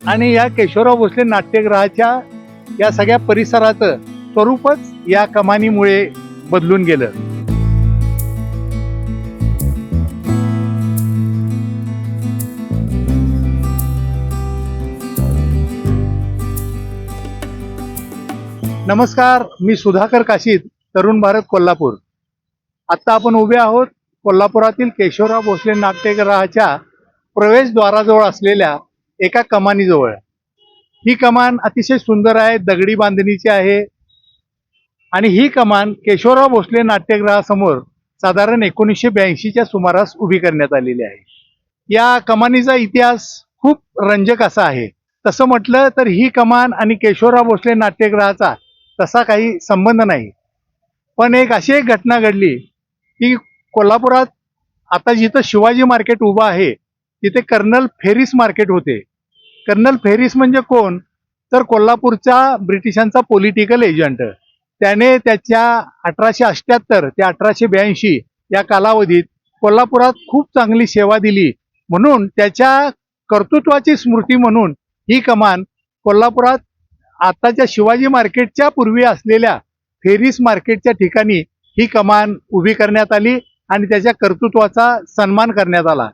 आणि या केशवराव भोसले नाट्यगृहाच्या या सगळ्या परिसराचं स्वरूपच या कमानीमुळे बदलून गेलं. नमस्कार, मी सुधाकर काशीद, तरुण भारत कोल्हापूर. आता आपण उभे आहोत कोल्हापुरातील केशवराव भोसले नाट्यगृहाच्या प्रवेशद्वाराजवळ असलेल्या एका कमानीजवळ. ही कमान अतिशय सुंदर आहे, दगडी बांधणीची आहे आणि ही कमान केशवराव भोसले नाट्यगृहासमोर साधारण 1982च्या सुमारास उभी करण्यात आलेली आहे. या कमानीचा इतिहास खूप रंजक असा आहे. तसं म्हटलं तर ही कमान आणि केशवराव भोसले नाट्यगृहाचा तसा काही संबंध नाही, पण एक अशी घटना घडली की कोल्हापुरात आता जिथं शिवाजी मार्केट उभं आहे तिथे कर्नल फेरिस मार्केट होते. कर्नल फेरिस म्हणजे कोण, तर कोल्हापूरचा ब्रिटिशांचा पॉलिटिकल एजंट. त्याने त्याच्या 1878 ते 1882 या कालावधीत कोल्हापुरात खूप चांगली सेवा दिली, म्हणून त्याच्या कर्तृत्वाची स्मृती म्हणून ही कमान कोल्हापुरात आताच्या शिवाजी मार्केटच्या पूर्वी असलेल्या फेरिस मार्केटच्या ठिकाणी ही कमान उभी करण्यात आली आणि त्याच्या कर्तृत्वाचा सन्मान करण्यात आला.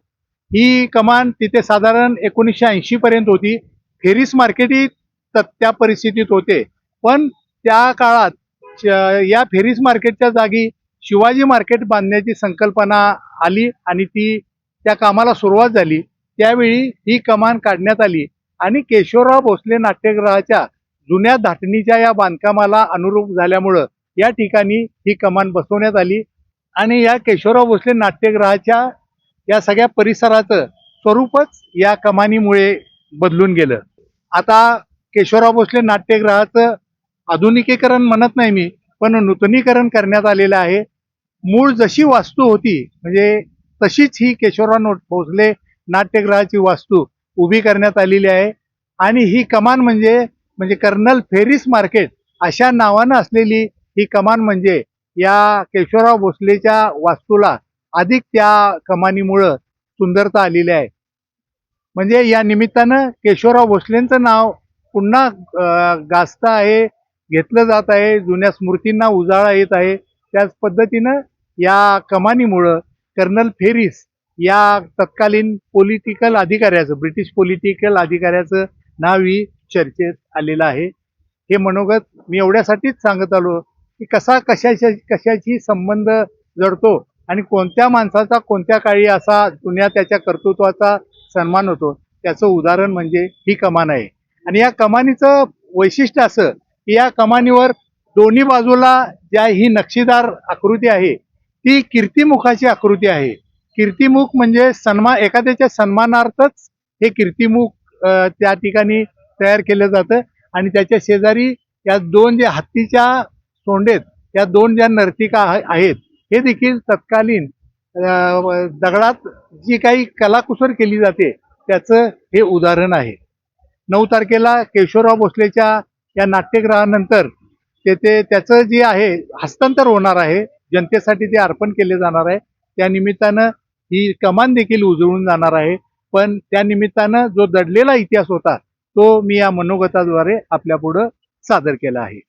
ही कमान तिथे साधारण 1980 पर्यंत होती. फेरिस मार्केटही त्या परिस्थितीत होते, पण त्या काळात या फेरिस मार्केटच्या जागी शिवाजी मार्केट बांधण्याची संकल्पना आली आणि त्या कामाला सुरुवात झाली. त्यावेळी ही कमान काढण्यात आली आणि केशवराव भोसले नाट्यगृहाच्या जुन्या धाटणीच्या या बांधकामाला अनुरूप झाल्यामुळं या ठिकाणी ही कमान बसवण्यात आली आणि या केशवराव भोसले नाट्यगृहाच्या या सगळ्या परिसराचं स्वरूपच या कमानीमुळे बदलून गेलं. आता केशवराव भोसले नाट्यगृहाचं आधुनिकीकरण म्हणत नाही मी, पण नूतनीकरण करण्यात आलेलं आहे. मूळ जशी वास्तू होती म्हणजे तशीच ही केशवराव भोसले नाट्यगृहाची वास्तू उभी करण्यात आलेली आहे आणि ही कमान म्हणजे कर्नल फेरिस मार्केट अशा नावानं असलेली ही कमान म्हणजे या केशवराव भोसलेच्या वास्तूला अधिक त्या कमानीमुळं सुंदरता आलेली आहे. म्हणजे या निमित्तानं केशवराव भोसलेंचं नाव पुन्हा गाजत आहे, घेतलं जात आहे, जुन्या स्मृतींना उजाळा येत आहे. त्याच पद्धतीनं या कमानीमुळं कर्नल फेरिस या तत्कालीन पॉलिटिकल अधिकाऱ्याचं, ब्रिटिश पॉलिटिकल अधिकाऱ्याचं नावही चर्चेत आलेलं आहे. हे मनोगत मी एवढ्यासाठीच सांगत आलो की कशाची संबंध जडतो आणि कोणत्या माणसाचा कोणत्या काळी असा जुन्या त्याच्या कर्तृत्वाचा सन्मान होतो, त्याचं उदाहरण म्हणजे ही कमान आहे. आणि या कमानीचं वैशिष्ट्य असं की या कमानीवर दोन्ही बाजूला ज्या ही नक्षीदार आकृती आहे ती कीर्तिमुखाची आकृती आहे. कीर्तिमुख म्हणजे एखाद्याच्या सन्मानार्थच हे कीर्तिमुख त्या ठिकाणी तयार केलं जातं आणि त्याच्या शेजारी या दोन जे हत्तीच्या सोंडेत या दोन ज्या नर्तिका आहेत हे देखील तत्कालीन दगडात जी काही कलाकुसर केली जाते त्याचं हे उदाहरण आहे. 9 तारखेला केशवराव भोसलेच्या या नाट्यगृहानंतर त्याचं जे आहे हस्तांतर होणार आहे, जनतेसाठी ते अर्पण केले जाणार आहे. त्या निमित्तानं ही कमान देखील उजळून जाणार आहे, पण त्या निमित्तानं जो दडलेला इतिहास होता तो मी या मनोगताद्वारे आपल्या पुढं सादर केला आहे.